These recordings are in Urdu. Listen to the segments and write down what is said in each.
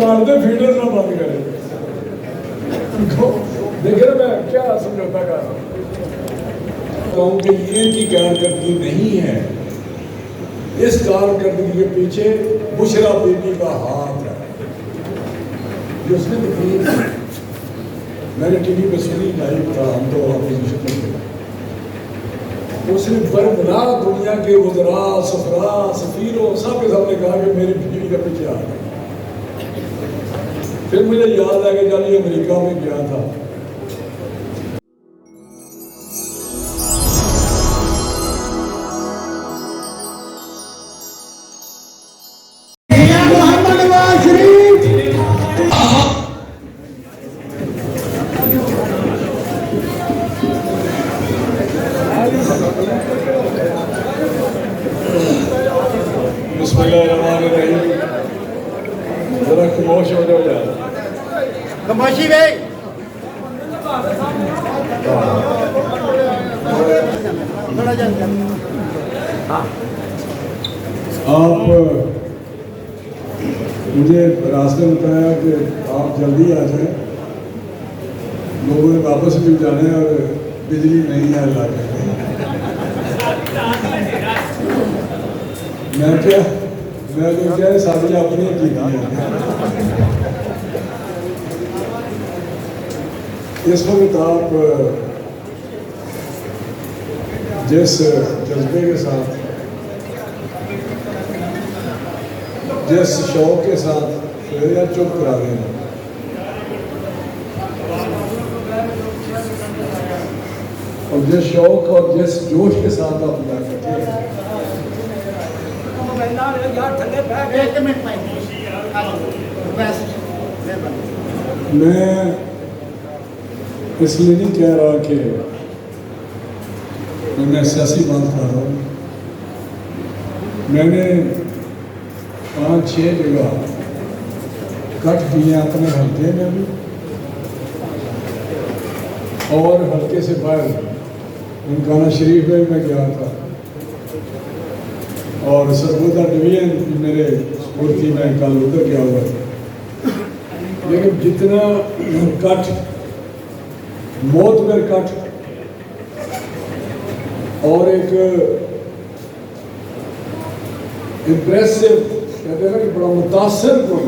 مار دے فیڈر نہ بند کرے. دیکھیں نا میں کیا سمجھوتا کر رہا ہوں کہ یہ کی کارکردگی نہیں ہے. اس کارکردگی کے پیچھے بشرا بی بی کا ہاتھ ہے جو اس نے تقریر کی. میں نے ٹی وی پہ سنی لائیو تھا, ہم تو اپوزیشن میں تھے. اس نے بربلا دنیا کے وزراء, سفراء, سفیروں سب کے سامنے کہا کہ میری بیوی کا پیچھے آ گیا. پھر مجھے یاد ہے کہ جب یہ امریکہ میں گیا تھا بسم اللہ الرحمن الرحیم. ذرا خاموش ہو جاؤ یار. خاموشی بھائی. آپ مجھے راستے میں بتایا کہ آپ جلدی آ جائیں, لوگوں نے واپس بھی جانے اور بجلی نہیں ہے علاقے میں. میں تو کیا ساری اپنی کی اس وقت آپ جس جذبے کے ساتھ, جس شوق کے ساتھ چپ کرا رہے ہیں, اور جس شوق اور جس جوش کے ساتھ آپ ادا کرتے ہیں, میں اس لیے نہیں کہہ رہا کہ میں سیاسی بات کر رہا ہوں. میں نے 5-6 جگہ کٹ کیے اپنے حلقے میں بھی اور حلقے سے باہر. ننکانہ شریف میں گیا تھا اور سرگودا ڈویژن میرے اسپورتی میں کل ادھر گیا ہوا تھا. لیکن جتنا کٹ, معتبر کٹ اور ایک امپریسو کہتے ہیں نا کہ بڑا متاثر کن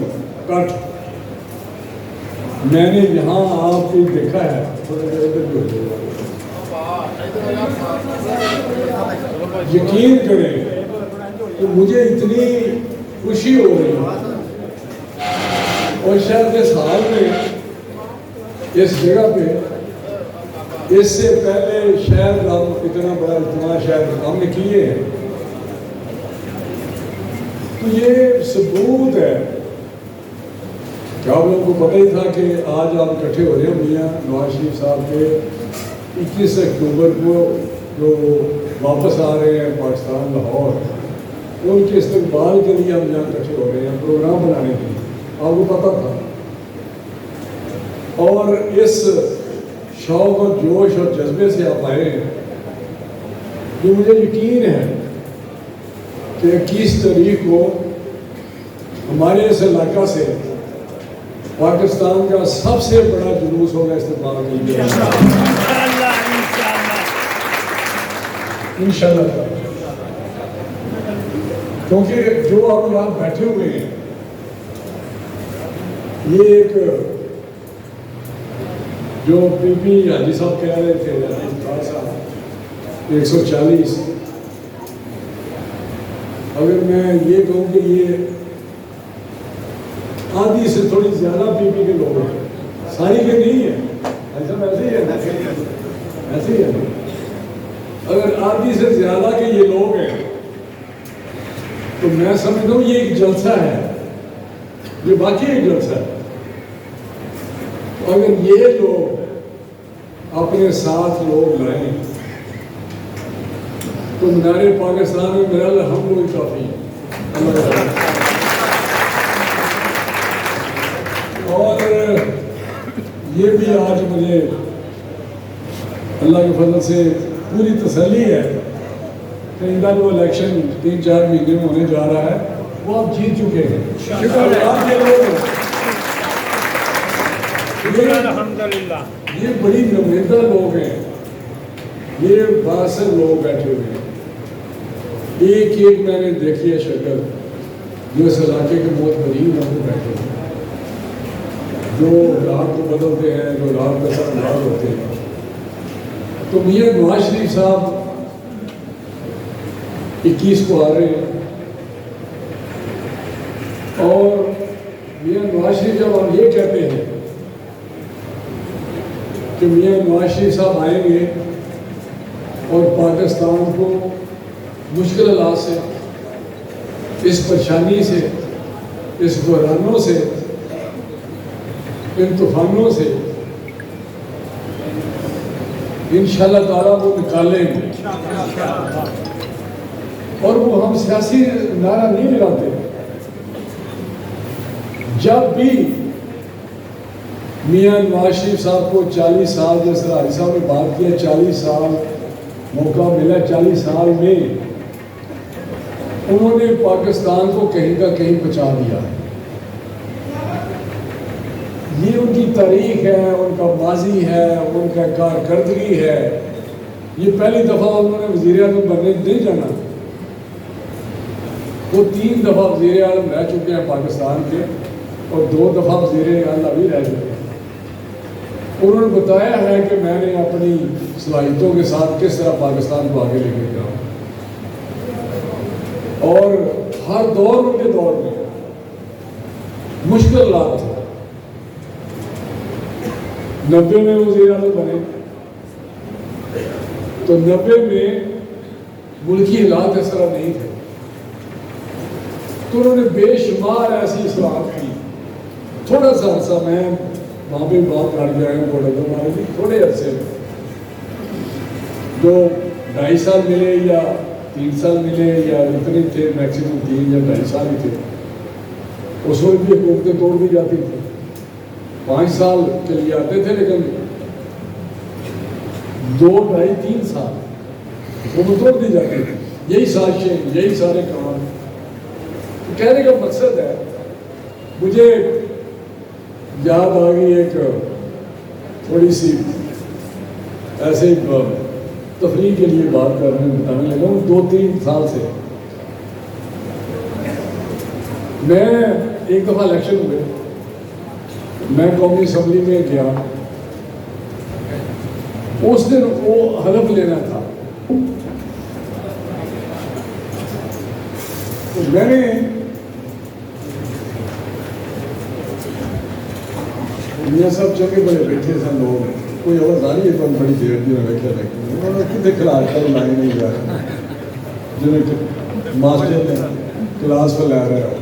کٹ میں نے یہاں آپ کو دیکھا ہے. یقین کریں کہ مجھے اتنی خوشی ہو رہی ہے, اور شاید اس حال میں اس جگہ پہ اس سے پہلے شاید ہم اتنا بڑا اجتماع شاید ہم نے کیے ہیں. تو یہ ثبوت ہے کہ آپ لوگوں کو پتہ ہی تھا کہ آج آپ اکٹھے ہو رہے ہیں میاں نواز شریف صاحب کے 21 اکتوبر کو جو واپس آ رہے ہیں پاکستان لاہور, ان کے استقبال کے لیے ہم یہاں اکٹھے ہو رہے ہیں پروگرام بنانے کے لیے. آپ کو پتہ تھا, اور اس شوق اور جوش اور جذبے سے آپ آئے ہیں جو مجھے یقین ہے کہ 21 تاریخ کو ہمارے اس علاقہ سے پاکستان کا سب سے بڑا جلوس ہوگا استقبال کے لیے انشاءاللہ. کیونکہ جو آپ یہاں بیٹھے ہوئے ہیں یہ ایک جو پی پی حاجی صاحب کہہ رہے تھے 140, اگر میں یہ کہوں کہ یہ آدھی سے تھوڑی زیادہ پی پی کے لوگ ہیں, ساری کے نہیں ہیں, ایسا ویسے ہی ہے, ایسے ہی ہے. اگر آدھی سے زیادہ کے یہ لوگ ہیں تو میں سمجھتا ہوں یہ ایک جلسہ ہے, یہ باقی ایک جلسہ ہے. اگر یہ لوگ اپنے ساتھ لوگ لائیں تو منارے پاکستان میں میرا ہم لوگ کافی ہیں. اور یہ بھی آج مجھے اللہ کے فضل سے پوری تسلی ہے کہ ان کا جو الیکشن 3-4 مہینے میں ہونے جا رہا ہے وہ آپ جیت چکے ہیں. یہ بڑی نمائندہ لوگ ہیں، یہ باثر لوگ بیٹھے ہوئے ہیں، ایک ایک میں نے دیکھی ہے شکل جو اس علاقے کے بہت غریب لوگ بیٹھے ہوئے ہیں، جو رات کو بدلتے ہیں، جو رات کا ساتھ رات ہوتے ہیں۔ تو میاں نواز شریف صاحب 21 کو آ رہے ہیں، اور میاں نواز شریف جب ہم یہ کہتے ہیں کہ میاں نواز شریف صاحب آئیں گے اور پاکستان کو مشکل حالات سے، اس پریشانی سے، اس بحرانوں سے، ان طوفانوں سے انشاءاللہ تعالیٰ وہ نکالیں گے، اور وہ ہم سیاسی نعرہ نہیں لگاتے۔ جب بھی میاں نواز شریف صاحب کو 40 سال، جیسے حاجی صاحب نے بات کیا، 40 سال موقع ملا، 40 سال میں انہوں نے پاکستان کو کہیں کا کہیں پہنچا دیا۔ یہ ان کی تاریخ ہے، ان کا ماضی ہے، ان کا کارکردگی ہے۔ یہ پہلی دفعہ انہوں نے وزیر اعظم بننے نہیں جانا، وہ 3 دفعہ وزیر اعظم رہ چکے ہیں پاکستان کے، اور 2 دفعہ وزیر اعلیٰ بھی رہ چکے ہیں۔ انہوں نے بتایا ہے کہ میں نے اپنی صلاحیتوں کے ساتھ کس طرح پاکستان کو آگے لے کے جاؤں، اور ہر دور ان کے دور میں مشکل حالات تھے۔ 90 میں وزیر اعظم بنے تو 90 میں ملکی حالات اس طرح نہیں تھے، تو انہوں نے بے شمار ایسی اصلاحات کی۔ تھوڑا سا عرصہ میں وہاں پہ بات کر گیا ہوں، ہمارے بھی تھوڑے عرصے میں جو 2.5 سال ملے یا 3 سال ملے یا اتنے تھے، میکسیمم 3 یا 2.5 سال ہی تھے، اس وقت بھی حکومتیں توڑ دی جاتی تھی، 5 سال کے لیے آتے تھے، لیکن 2, 2.5, 3 سال حکومت توڑ دی جاتی تھی۔ یہی سازشیں، یہی سارے کام۔ کہنے کا مقصد ہے، مجھے یاد آ گئی ایک تھوڑی سی ایسے تفریح کے لیے بات بتانے لگا ہوں۔ 2-3 سال سے میں ایک دفعہ الیکشن ہوئے، میں قومی اسمبلی میں گیا، اس دن وہ حلف لینا تھا، تو میں نے میاں صاحب چلے بڑے بیٹھے سن لوگ، کوئی آواز آ رہی ہے تو بڑی دیر دی میں بیٹھا رہے، انہوں نے کتنے کلاس پر لائن نہیں جا رہا، جنہیں ماسٹر نے کلاس پر لا رہے ہو۔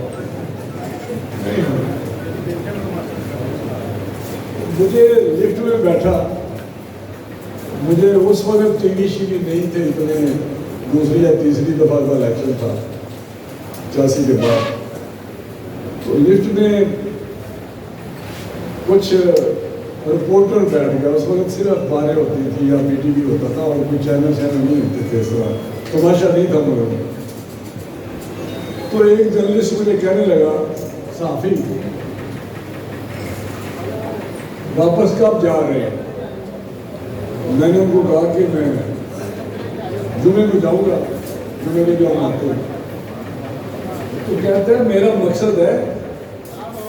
مجھے لفٹ میں بیٹھا، مجھے اس وقت ٹی وی شی وی نہیں تھے اتنے، دوسری یا تیسری دفعہ کا الیکشن تھا 85 کے بعد، تو لفٹ میں کچھ رپورٹر بیٹھ گیا، اس وقت صرف اخباریں ہوتی تھی یا پی ٹی وی ہوتا تھا، اور کوئی چینل نہیں ہوتے تھے، اس طرح تماشا نہیں تھا مگر۔ تو ایک جرنلسٹ مجھے کہنے لگا، صحافی، واپس کب جا رہے ہیں؟ میں نے ان کو کہا کہ میں جمعے کو جاؤں گا، جمعے کو جاؤں آتے ہیں۔ تو کہتا ہے میرا مقصد ہے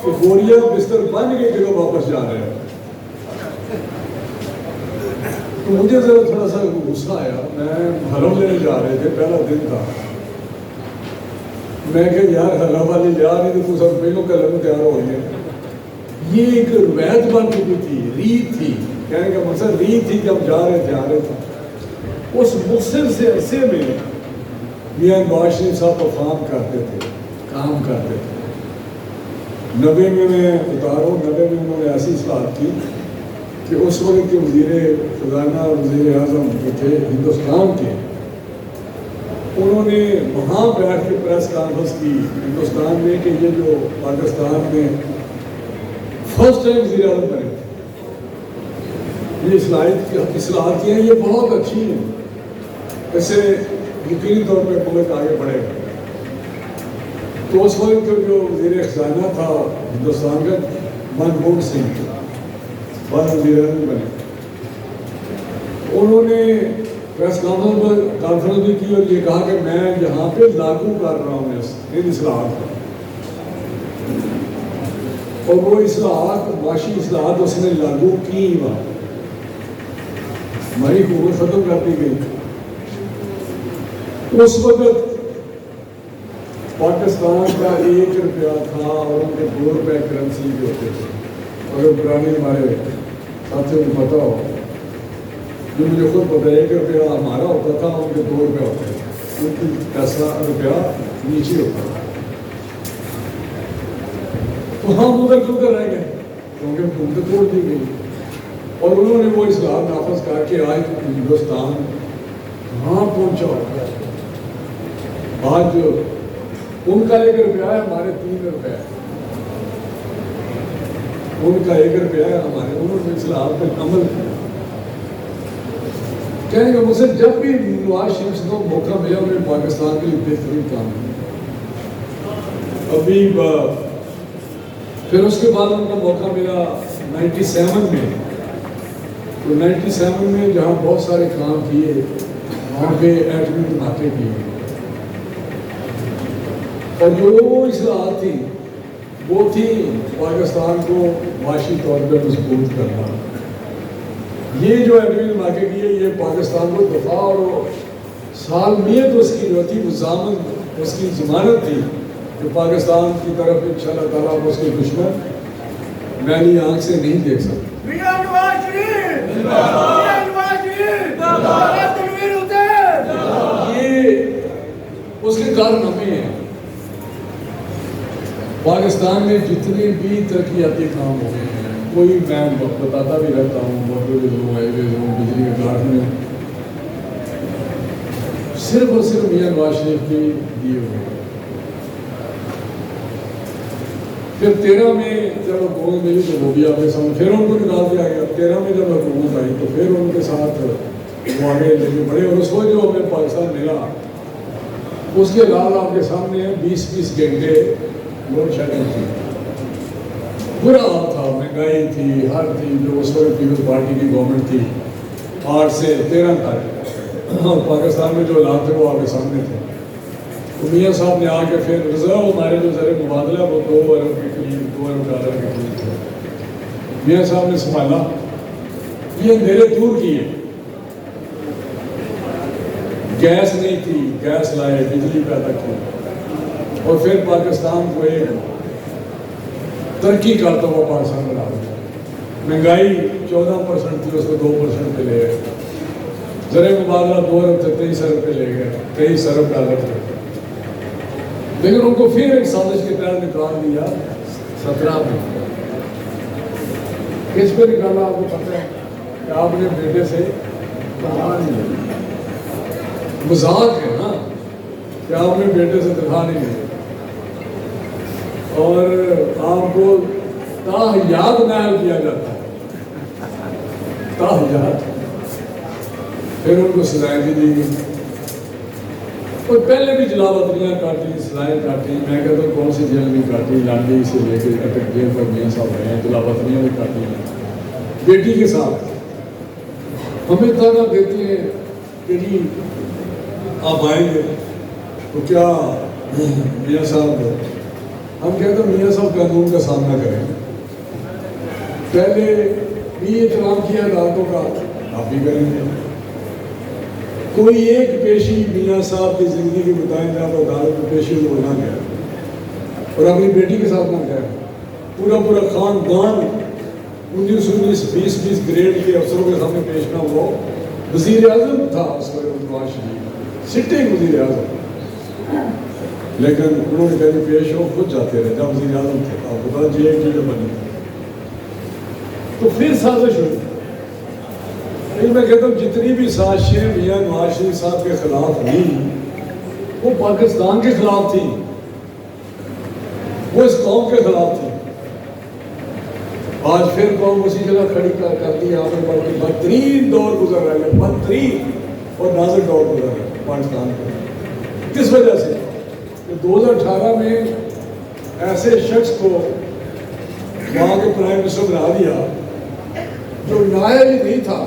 کہ گوریا بستر بن کے لوگ واپس جا رہے ہیں۔ تو مجھے ذرا تھوڑا سا غصہ آیا، میں حلف لینے جا رہے تھے، پہلا دن تھا، میں کہ یار حلف والی لیا نہیں تو سب پہلوں کا حلف تیار ہو گئے۔ یہ ایک روایت بن چکی تھی، ریت تھی، کہنے کا مقصد ریت تھی کہ ہم جا رہے تھے، آ رہے تھے۔ اس مختصر سے عرصے میں میاں نواز شریف صاحب پرفارم کرتے تھے، کام کرتے تھے۔ 90 میں اتاروں، 90 میں انہوں نے ایسی اصلاحات کی کہ اس وقت کے وزیر خزانہ اور وزیر اعظم جو تھے ہندوستان کے، انہوں نے وہاں بیٹھ کے پریس کانفرنس کی ہندوستان میں کہ یہ جو پاکستان میں فرسٹ ٹائم وزیر اعظم بنے، یہ اصلاحات کی ہیں، یہ بہت اچھی ہیں، اس سے یقینی طور پہ ملک آگے بڑھے گا۔ تو اس وقت جو وزیر خزانہ تھا ہندوستان کا، منموہن سنگھ بعد وزیر اعظم بنے، انہوں نے پریس کانفرنس بھی کی اور یہ کہا کہ میں یہاں پہ لاگو کر رہا ہوں ان اصلاحات کو، اور وہ اصلاحات معاشی اصلاحات اس نے لاگو کی وہاں، ہماری حکومت ختم کر دی گئی۔ اس وقت پاکستان کا 1 روپیہ تھا اور ان کے 2 روپے کرنسی کے ہوتے تھے، اگر پرانے ہمارے ساتھیوں کو پتا ہو، جو مجھے خود پتا ہے 1 روپیہ ہمارا ہوتا تھا، ان کے 2 روپے ہوتے تھے، ان کی پیسہ روپیہ نیچے ہوتا تھا، تو ہم ادھر ادھر رہ گئے کیونکہ حکومت توڑ دی گئی، اور انہوں نے وہ اصلاحات نافذ کر کے آج ہندوستان کہاں پہنچا ہوتا ہے۔ آج ان کا 1 روپیہ ہے، ہمارے 3 روپے ہے، ان کا 1 روپیہ ہے، ہمارے، انہوں نے اصلاحات پہ عمل کیا۔ کہیں گے مجھ سے جب بھی نواز شریف کو موقع ملا انہوں نے پاکستان کے لیے بہترین کام کیا۔ ابھی پھر اس کے بعد ان کا موقع ملا 97 میں، تو 97 میں جہاں بہت سارے کام کیے، وہاں پہ ایٹمی دھماکے کیے، اور جو وہ اصلاحات تھی وہ تھی پاکستان کو معاشی طور پہ مضبوط کرنا۔ یہ جو ایٹمی دھماکے کیے یہ پاکستان کو دفاع اور سالمیت اس کی جو تھی وہ ضامن اس کی ضمانت تھی کہ پاکستان کی طرف انشاءاللہ تعالیٰ اس کے دشمن میلی آنکھ سے نہیں دیکھ سکتے۔ یہ اس کے کارنامے ہیں۔ پاکستان میں جتنے بھی ترقیاتی کام ہوئے ہیں، کوئی میں بتاتا بھی رہتا ہوں، موٹر ہوں، ہائی ویز ہوں، بجلی کے کارخانے، صرف اور صرف میاں نواز شریف کی دیے ہوئے۔ پھر 13 میں جب حکومت ملی تو وہ بھی آپ کے سامنے، پھر ان کو نکال دیا گیا۔ 13 میں جب حکومت آئی تو پھر ان کے ساتھ وہ آگے لے کے بڑھے، اور اس وقت جو ہمیں پاکستان ملا اس کے بعد آپ کے سامنے 20 گھنٹے لوڈ شیڈنگ تھی، برا حال تھا، مہنگائی تھی، ہر تھی، جو اس وقت پیپلز پارٹی کی گورنمنٹ تھی 8 سے 13 تک، اور پاکستان میں جو حالات تھے وہ آپ کے سامنے تھے۔ تو میاں صاحب نے آ کے پھر ریزرو ہمارے جو زر مبادلہ وہ 2 ارب کے قریب، 2 ارب ڈالر کے قریب تھے، میاں صاحب نے سنبھالا، یہ اندھیرے دور کیے، گیس نہیں تھی، گیس لائے، بجلی پیدا کی، اور پھر پاکستان کو ایک ترقی کرتا ہوا پاکستان بنا دیا۔ مہنگائی 14% تھی، اس کو 2% پہ لے گئے، زر مبادلہ 2 ارب سے 23 ارب پہ لے گئے، 23 ارب ڈالر تھے، لیکن ان کو پھر ایک سازش کے تحت نکال دیا 17 میں۔ کس پہ نکالا آپ کو پتہ ہے کہ آپ نے بیٹے سے تنخواہ نہیں لی، مذاق ہے نا کہ آپ نے بیٹے سے تنخواہ نہیں لی، اور آپ کو تاحیات نائل کیا جاتا ہے، تاحیات۔ پھر ان کو سزائیں بھی دی گئی، اور پہلے بھی جلاوطنیاں کاٹی، سزائیں کاٹی، میں کہتا ہوں کون سی جیل بھی کاٹی، لانڈی سے لے کے اٹک جیل پر میاں صاحب رہے ہیں، جلاوطنیاں بھی کاٹی ہیں بیٹی کے ساتھ۔ ہمیں تانا دیتے ہیں کہ جی آپ آئیں گے تو کیا میاں صاحب، ہم کہتے ہیں میاں صاحب قانون کا سامنا کریں، پہلے بھی احترام کیا عدالتوں کا، آپ بھی کریں گے، کوئی ایک پیشی میاں صاحب کی زندگی کی بتائیں جب عدالت میں پیشی وہ نہ گیا، اور اپنی بیٹی کے ساتھ نہ گیا، پورا خاندان 19 20 گریڈ کے افسروں کے سامنے پیش نہ ہوا۔ وزیر اعظم تھا اس وقت نواز شریف، سٹنگ وزیر اعظم، لیکن انہوں نے کہا پیش ہو، خود جاتے رہے جب وزیر اعظم تھے، آپ بتا جی ایک چیز بنی، تو پھر سازش ہوئی۔ میں کہتا ہوں جتنی بھی سازشیں میاں نواز شریف صاحب کے خلاف ہوئی وہ پاکستان کے خلاف تھی، وہ اس قوم کے خلاف تھی۔ آج پھر قوم اسی جگہ کھڑی کر دی، آپ نے بڑی بدترین دور گزر رہا ہے، بدترین اور نازک دور گزر رہا ہے پاکستان کا۔ کس وجہ سے کہ 2018 میں ایسے شخص کو وہاں کے پرائم منسٹر بنا دیا جو نائب ہی نہیں تھا،